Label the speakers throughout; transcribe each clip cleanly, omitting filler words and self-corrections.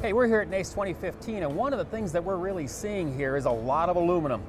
Speaker 1: Hey, we're here at NACE 2015, and one of the things that we're really seeing here is a lot of aluminum.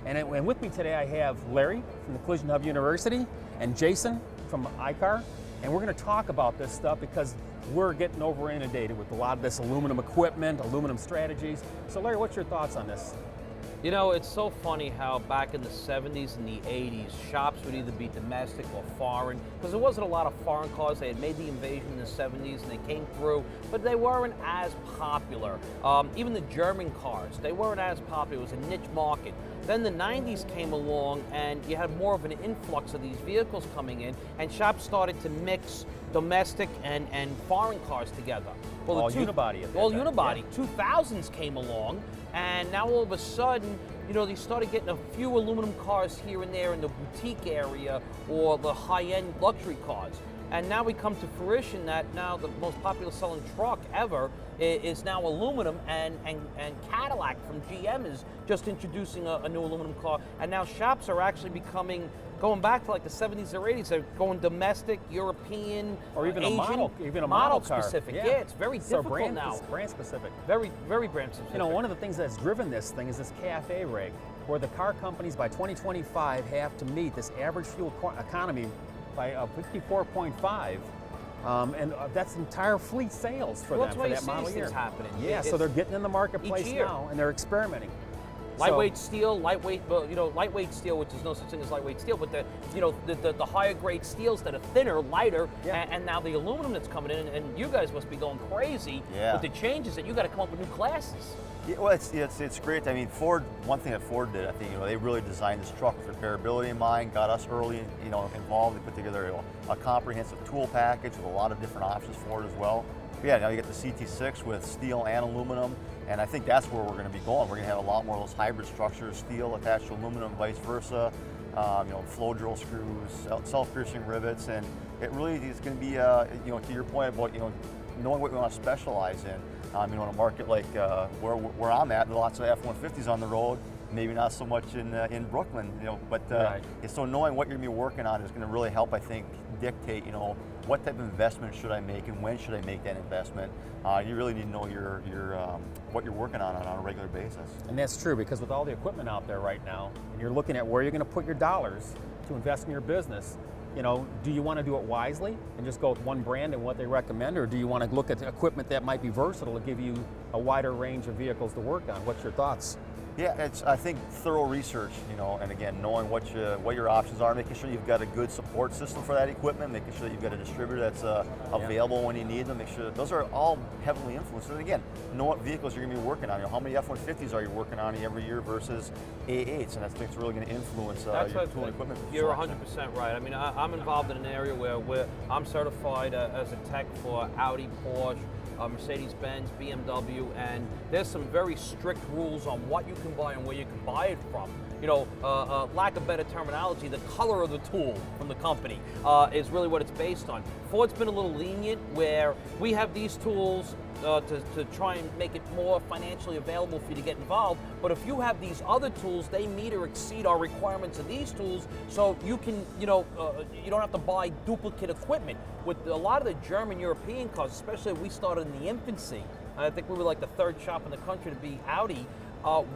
Speaker 1: And with me today I have Larry from the Collision Hub University and Jason from iCar, and we're going to talk about this stuff because we're getting over inundated with a lot of this aluminum equipment, aluminum strategies. So Larry, what's your thoughts on this?
Speaker 2: You know, it's so funny how back in the 70s and the 80s, shops would either be domestic or foreign, because there wasn't a lot of foreign cars. They had made the invasion in the 70s and they came through, but they weren't as popular. Even the German cars, they weren't as popular. It was a niche market. Then the 90s came along and you had more of an influx of these vehicles coming in, and shops started to mix domestic and foreign cars together. Well,
Speaker 1: all unibody at that
Speaker 2: all
Speaker 1: time.
Speaker 2: unibody.
Speaker 1: Yeah.
Speaker 2: 2000s came along, and now all of a sudden, you know, they started getting a few aluminum cars here and there in the boutique area or the high-end luxury cars. And now we come to fruition that now the most popular selling truck ever is now aluminum, and Cadillac from GM is just introducing a new aluminum car. And now shops are actually going back to like the 70s or 80s, they're going domestic, European,
Speaker 1: or even
Speaker 2: Asian,
Speaker 1: a model car.
Speaker 2: specific. Yeah, it's very
Speaker 1: so
Speaker 2: difficult now.
Speaker 1: It's brand specific.
Speaker 2: Very, very brand specific.
Speaker 1: You know, one of the things that's driven this thing is this CAFE reg, where the car companies by 2025 have to meet this average fuel economy by 54.5. And that's entire fleet sales for them for that model year.
Speaker 2: Happening.
Speaker 1: Yeah, so they're getting in the marketplace now and they're experimenting.
Speaker 2: Lightweight steel, lightweight steel, which is no such thing as lightweight steel, but the higher grade steels that are thinner, lighter, and now the aluminum that's coming in, and you guys must be going crazy with the changes that you got to come up with new classes.
Speaker 3: Yeah, well, it's great. I mean, Ford. One thing that Ford did, I think, they really designed this truck with repairability in mind. Got us early, involved. They put together a comprehensive tool package with a lot of different options for it as well. But yeah, now you get the CT6 with steel and aluminum, and I think that's where we're going to be going. We're going to have a lot more of those hybrid structures, steel attached to aluminum, vice versa. Flow drill screws, self-piercing rivets, and it really is going to be, to your point about, knowing what we want to specialize in. In a market like where I'm at, there are lots of F-150s on the road. Maybe not so much in Brooklyn, but so knowing what you're going to be working on is going to really help, I think, dictate, what type of investment should I make and when should I make that investment. You really need to know what you're working on a regular basis. And
Speaker 1: that's true, because with all the equipment out there right now, and you're looking at where you're going to put your dollars to invest in your business, do you want to do it wisely and just go with one brand and what they recommend, or do you want to look at equipment that might be versatile to give you a wider range of vehicles to work on? What's your thoughts?
Speaker 3: Yeah, I think thorough research, and again, knowing what your options are, making sure you've got a good support system for that equipment, making sure that you've got a distributor that's available when you need them, make sure those are all heavily influenced. And again, know what vehicles you're going to be working on. How many F-150s are you working on every year versus A8s, and that's really going to influence your tool and equipment.
Speaker 2: You're 100% right. I mean, I'm involved in an area where I'm certified as a tech for Audi, Porsche, Mercedes-Benz, BMW, and there's some very strict rules on what you can buy and where you can buy it from. Lack of better terminology, the color of the tool from the company is really what it's based on. Ford's been a little lenient where we have these tools to try and make it more financially available for you to get involved, but if you have these other tools, they meet or exceed our requirements of these tools, so you can, you don't have to buy duplicate equipment. With a lot of the German European cars, especially we started in the infancy, I think we were like the third shop in the country to be Audi.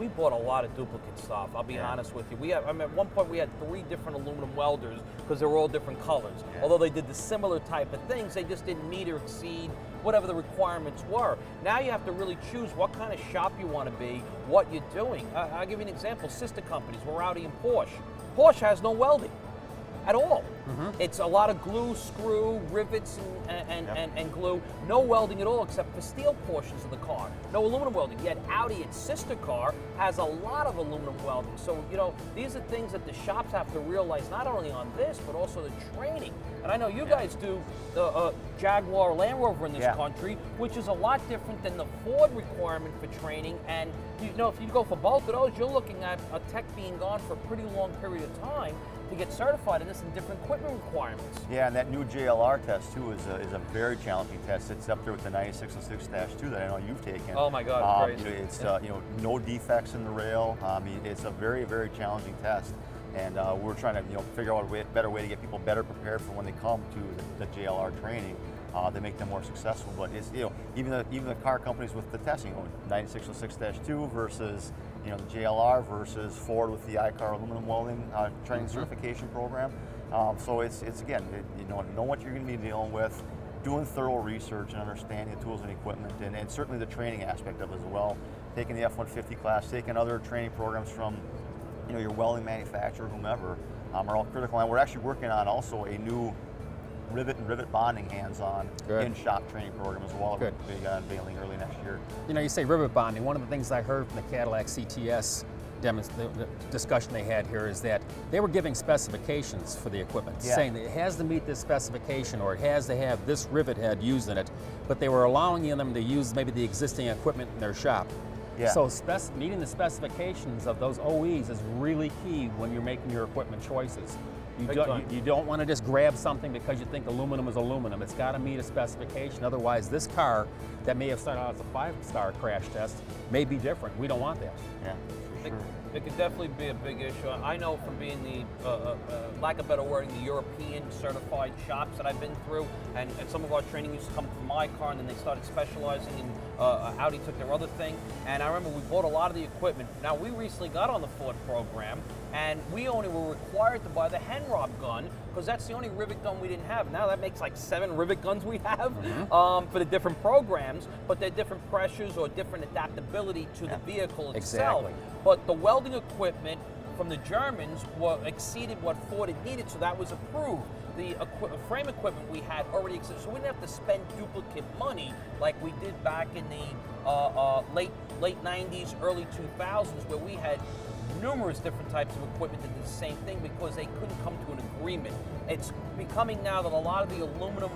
Speaker 2: We bought a lot of duplicate stuff, I'll be honest with you. At one point we had 3 different aluminum welders because they were all different colors. Although they did the similar type of things, they just didn't meet or exceed whatever the requirements were. Now you have to really choose what kind of shop you want to be, what you're doing. I'll give you an example. Sister companies, we're Audi and Porsche. Porsche has no welding at all. It's a lot of glue, screw, rivets, and glue. No welding at all except for steel portions of the car. No aluminum welding. Yet Audi, its sister car, has a lot of aluminum welding. So, these are things that the shops have to realize, not only on this, but also the training. And I know you guys do the Jaguar Land Rover in this country, which is a lot different than the Ford requirement for training. And, if you go for both of those, you're looking at a tech being gone for a pretty long period of time to get certified in this and different equipment requirements.
Speaker 3: Yeah, and that new JLR test too is a very challenging test. It's up there with the 9606-2 that I know you've taken.
Speaker 2: Oh my God,
Speaker 3: crazy. It's no defects in the rail. It's a very, very challenging test, and we're trying to figure out a better way to get people better prepared for when they come to the JLR training. they make them more successful. But it's, you know, even the car companies with the testing, 9606-2 versus, you know, the JLR versus Ford with the ICAR aluminum welding training certification program. So it's again, you know what you're going to be dealing with, doing thorough research and understanding the tools and equipment, and certainly the training aspect of it as well. Taking the F-150 class, taking other training programs from, you know, your welding manufacturer, whomever, are all critical. And we're actually working on also a new rivet and rivet bonding hands-on in-shop training program as well. Good. We'll be unveiling early next year.
Speaker 1: You know, you say rivet bonding. One of the things I heard from the Cadillac CTS the discussion they had here is that they were giving specifications for the equipment, saying that it has to meet this specification or it has to have this rivet head used in it, but they were allowing them to use maybe the existing equipment in their shop. So meeting the specifications of those OEs is really key when you're making your equipment choices. You don't want to just grab something because you think aluminum is aluminum. It's got to meet a specification. Otherwise, this car that may have started out as a 5-star crash test may be different. We don't want that.
Speaker 3: Yeah.
Speaker 2: It could definitely be a big issue. I know from being the, lack of better wording, the European certified shops that I've been through, and some of our training used to come from my car, and then they started specializing in, Audi took their other thing, and I remember we bought a lot of the equipment. Now, we recently got on the Ford program, and we only were required to buy the Henrob gun, because that's the only rivet gun we didn't have. Now that makes like 7 rivet guns we have for the different programs, but they're different pressures or different adaptability to the vehicle itself. But the welding equipment from the Germans exceeded what Ford had needed, so that was approved. The frame equipment we had already existed, so we didn't have to spend duplicate money like we did back in the late 90s, early 2000s, where we had numerous different types of equipment that did the same thing because they couldn't come to an agreement. It's becoming now that a lot of the aluminum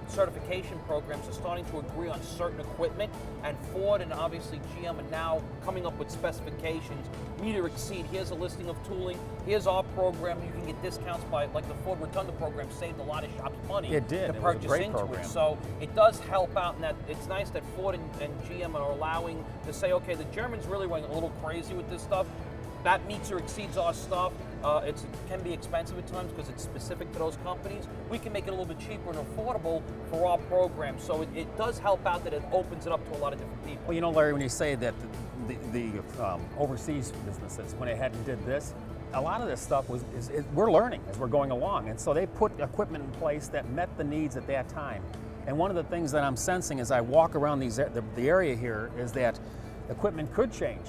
Speaker 2: certification programs are starting to agree on certain equipment, and Ford and obviously GM are now coming up with specifications, meet or exceed. Here's a listing of tooling, here's our program, you can get discounts by, like the Ford Rotunda program saved a lot of shops money to purchase into it. So it does help out, and that it's nice that Ford and GM are allowing to say, okay, the Germans really went a little crazy with this stuff. That meets or exceeds our stuff. It can be expensive at times because it's specific to those companies. We can make it a little bit cheaper and affordable for our program. So it does help out that it opens it up to a lot of different people.
Speaker 1: Well, you know, Larry, when you say that the overseas businesses went ahead and did this, a lot of this stuff we're learning as we're going along. And so they put equipment in place that met the needs at that time. And one of the things that I'm sensing as I walk around the area here is that equipment could change.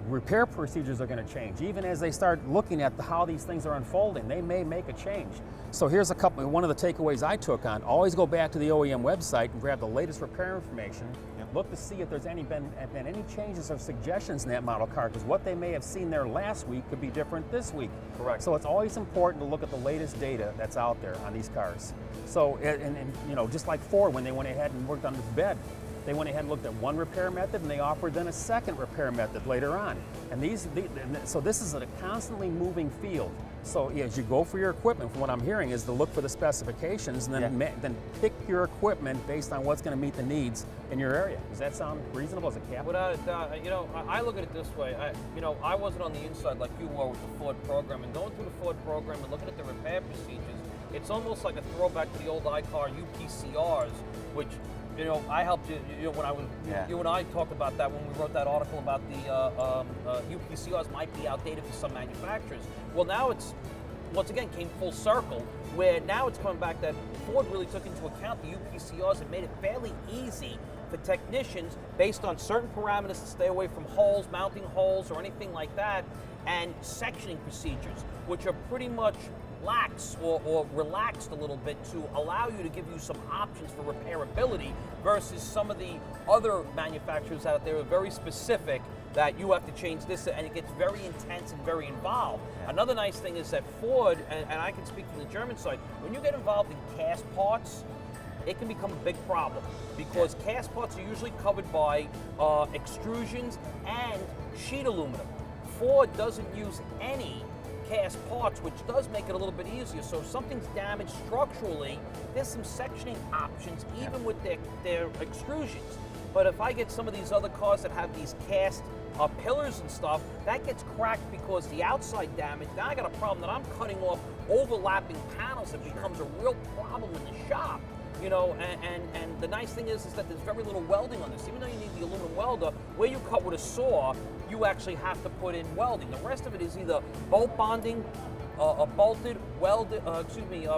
Speaker 1: Repair procedures are going to change. Even as they start looking at how these things are unfolding, they may make a change. So here's one of the takeaways I took on. Always go back to the OEM website and grab the latest repair information. Look to see if there's been any changes or suggestions in that model car, because what they may have seen there last week could be different this week.
Speaker 2: Correct.
Speaker 1: So it's always important to look at the latest data that's out there on these cars. So, and you know, just like Ford, when they went ahead and worked on this bed, they went ahead and looked at one repair method, and they offered then a second repair method later on. And so this is a constantly moving field. So as you go for your equipment, from what I'm hearing, is to look for the specifications and then pick your equipment based on what's going to meet the needs in your area. Does that sound reasonable as a cap?
Speaker 2: Without a doubt. You know, I look at it this way. I wasn't on the inside like you were with the Ford program, and going through the Ford program and looking at the repair procedures, it's almost like a throwback to the old ICAR UPCRs, which, you know, I helped you know, when I was, you and I talked about that when we wrote that article about the UPCRs might be outdated for some manufacturers. Well, now it's, once again, came full circle, where now it's coming back that Ford really took into account the UPCRs and made it fairly easy for technicians, based on certain parameters, to stay away from holes, mounting holes, or anything like that, and sectioning procedures, which are pretty much lax or relaxed a little bit to allow you to give you some options for repairability, versus some of the other manufacturers out there are very specific that you have to change this, and it gets very intense and very involved. Another nice thing is that Ford, and I can speak from the German side, when you get involved in cast parts, it can become a big problem, because cast parts are usually covered by extrusions and sheet aluminum. Ford doesn't use any cast parts, which does make it a little bit easier. So if something's damaged structurally, there's some sectioning options, even with their extrusions. But if I get some of these other cars that have these cast pillars and stuff, that gets cracked because the outside damage. Now I got a problem that I'm cutting off overlapping panels. It becomes a real problem in the shop. You know, and the nice thing is that there's very little welding on this. Even though you need the aluminum welder, where you cut with a saw, you actually have to put in welding. The rest of it is either bolt bonding, bolted, welded,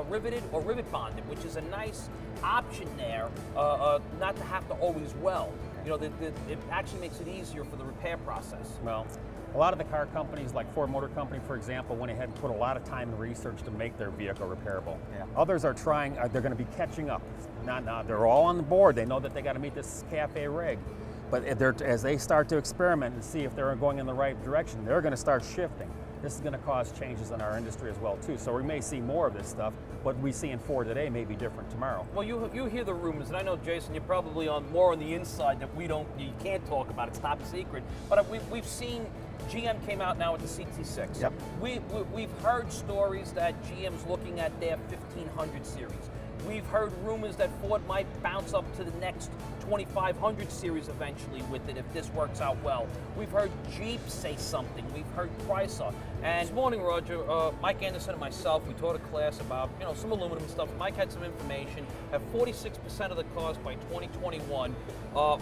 Speaker 2: riveted, or rivet bonded, which is a nice option there, not to have to always weld. You know, it actually makes it easier for the repair process.
Speaker 1: Well, a lot of the car companies, like Ford Motor Company, for example, went ahead and put a lot of time and research to make their vehicle repairable.
Speaker 3: Yeah.
Speaker 1: Others are trying, they're going to be catching up. They're all on the board. They know that they got to meet this CAFE reg. But as they start to experiment and see if they're going in the right direction, they're going to start shifting. This is going to cause changes in our industry as well, too. So we may see more of this stuff. What we see in Ford today may be different tomorrow.
Speaker 2: Well, you hear the rumors, and I know, Jason, you're probably more on the inside that you can't talk about. It's top secret. But we've seen GM came out now with the CT6.
Speaker 3: Yep.
Speaker 2: We've heard stories that GM's looking at their 1500 series. We've heard rumors that Ford might bounce up to the next 2500 series eventually with it if this works out well. We've heard Jeep say something. We've heard Chrysler. And this morning, Roger, Mike Anderson and myself, we taught a class about some aluminum stuff. Mike had some information that 46% of the cars by 2021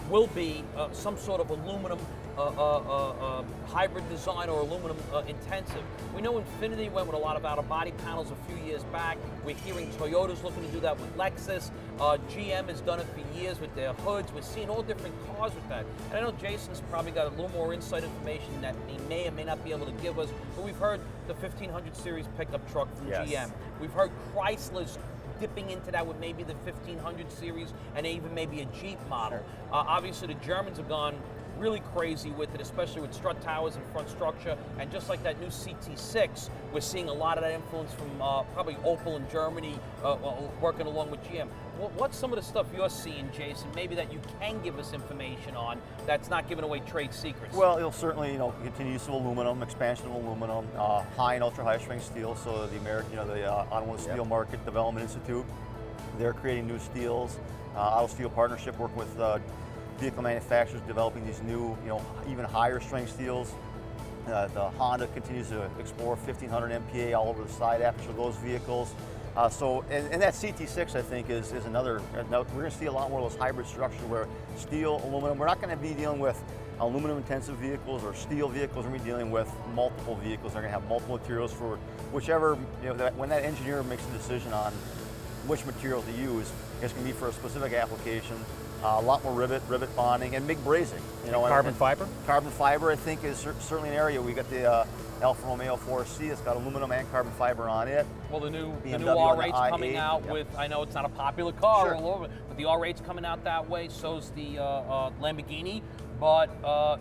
Speaker 2: will be some sort of aluminum hybrid design or aluminum intensive. We know Infiniti went with a lot of out-of-body panels a few years back. We're hearing Toyota's looking to do that with Lexus. GM has done it for years with their hoods. We're seeing all different cars with that. And I know Jason's probably got a little more inside information that he may or may not be able to give us, but we've heard the 1500 series pickup truck from GM. We've heard Chrysler's dipping into that with maybe the 1500 series and even maybe a Jeep model.
Speaker 3: Sure.
Speaker 2: Obviously, the Germans have gone really crazy with it, especially with strut towers and front structure. And just like that new CT6, we're seeing a lot of that influence from probably Opel in Germany working along with GM. What's some of the stuff you're seeing, Jason, maybe that you can give us information on that's not giving away trade secrets?
Speaker 3: Well, it'll certainly, continue use of aluminum, expansion of aluminum, high and ultra high strength steel. So the American, the Automotive Steel Market Development Institute, they're creating new steels. Auto Steel Partnership working with vehicle manufacturers developing these new, even higher strength steels. The Honda continues to explore 1500 MPa all over the side aperture of those vehicles. And that CT6, I think, is another. We're going to see a lot more of those hybrid structures where steel, aluminum. We're not going to be dealing with aluminum-intensive vehicles or steel vehicles. We're going to be dealing with multiple vehicles. They're going to have multiple materials for whichever. When that engineer makes a decision on which material to use, it's going to be for a specific application. A lot more rivet bonding, and MIG brazing.
Speaker 1: Carbon fiber?
Speaker 3: Carbon fiber, I think, is certainly an area. We got the Alfa Romeo 4C. It's got aluminum and carbon fiber on it.
Speaker 2: Well, the new
Speaker 3: BMW
Speaker 2: R8's coming
Speaker 3: i8,
Speaker 2: out with, I know it's not a popular car
Speaker 3: Sure.
Speaker 2: all over, but the R8's coming out that way, so's the Lamborghini. But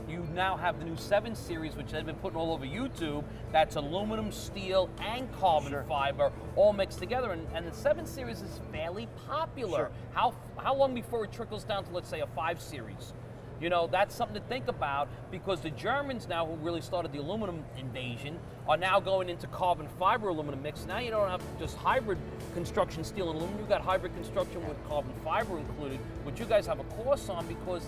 Speaker 2: you now have the new 7 Series, which they've been putting all over YouTube. That's aluminum, steel, and carbon
Speaker 3: Sure.
Speaker 2: fiber all mixed together. And the 7 Series is fairly popular.
Speaker 3: Sure.
Speaker 2: How long before it trickles down to, let's say, a 5 Series? That's something to think about, because the Germans now, who really started the aluminum invasion, are now going into carbon fiber aluminum mix. Now you don't have just hybrid construction steel and aluminum. You've got hybrid construction with carbon fiber included, which you guys have a course on because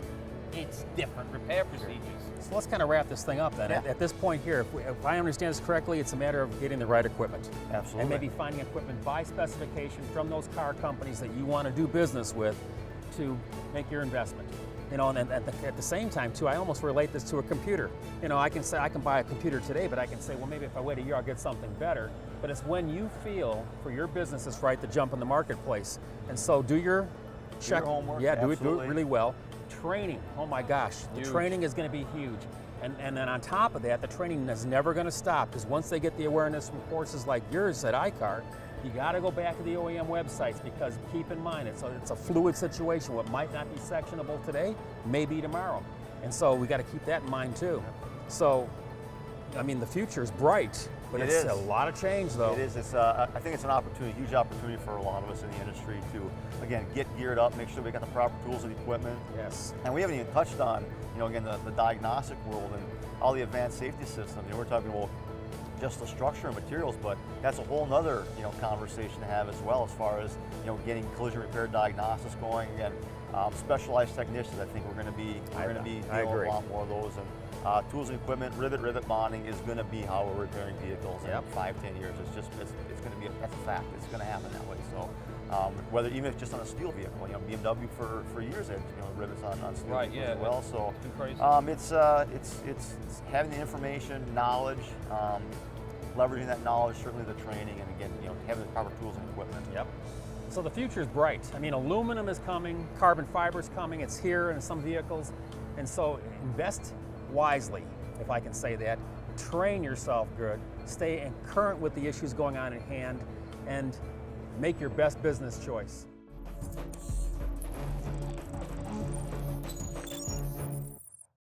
Speaker 2: it's different repair procedures.
Speaker 1: So let's kind of wrap this thing up then.
Speaker 3: Yeah.
Speaker 1: At this point here, if I understand this correctly, it's a matter of getting the right equipment.
Speaker 3: Absolutely.
Speaker 1: And maybe finding equipment by specification from those car companies that you want to do business with to make your investment. And at the same time too, I almost relate this to a computer. I can say I can buy a computer today, but I can say, well, maybe if I wait a year, I'll get something better. But it's when you feel for your business it's right to jump in the marketplace. And so do your check.
Speaker 3: your homework.
Speaker 1: Yeah, do it
Speaker 3: Absolutely.
Speaker 1: really well. Training, oh my gosh, the
Speaker 2: Huge.
Speaker 1: training is going to be huge. And then on top of that, the training is never going to stop, because once they get the awareness from courses like yours at iCar, you got to go back to the OEM websites, because keep in mind, it's a fluid situation. What might not be sectionable today may be tomorrow. And so we got to keep that in mind too. So, I mean, the future is bright, but
Speaker 3: It
Speaker 1: it's
Speaker 3: is.
Speaker 1: a lot of change though.
Speaker 3: It is. I think it's an opportunity, huge opportunity for a lot of us in the industry to, again, get geared up, make sure we got the proper tools and equipment.
Speaker 1: Yes.
Speaker 3: And we haven't even touched on, again, the diagnostic world and all the advanced safety systems. We're talking about just the structure and materials, but that's a whole nother, conversation to have as well, as far as, getting collision repair diagnostics going. Again, specialized technicians. I think we're going to be dealing with a lot more of those. And Tools and equipment, rivet bonding is going to be how we're repairing vehicles in
Speaker 1: Yep.
Speaker 3: 5-10 years. It's going to be that's a fact. It's going to happen that way. So whether even if it's just on a steel vehicle, BMW for years had rivets on steel
Speaker 2: Right,
Speaker 3: vehicles
Speaker 2: yeah,
Speaker 3: as well. So
Speaker 2: crazy.
Speaker 3: it's having the information, knowledge, leveraging that knowledge, certainly the training, and again having the proper tools and equipment.
Speaker 1: Yep. So the future is bright. I mean, aluminum is coming, carbon fiber is coming, it's here in some vehicles. And so invest wisely, if I can say that. Train yourself good, stay current with the issues going on at hand, and make your best business choice.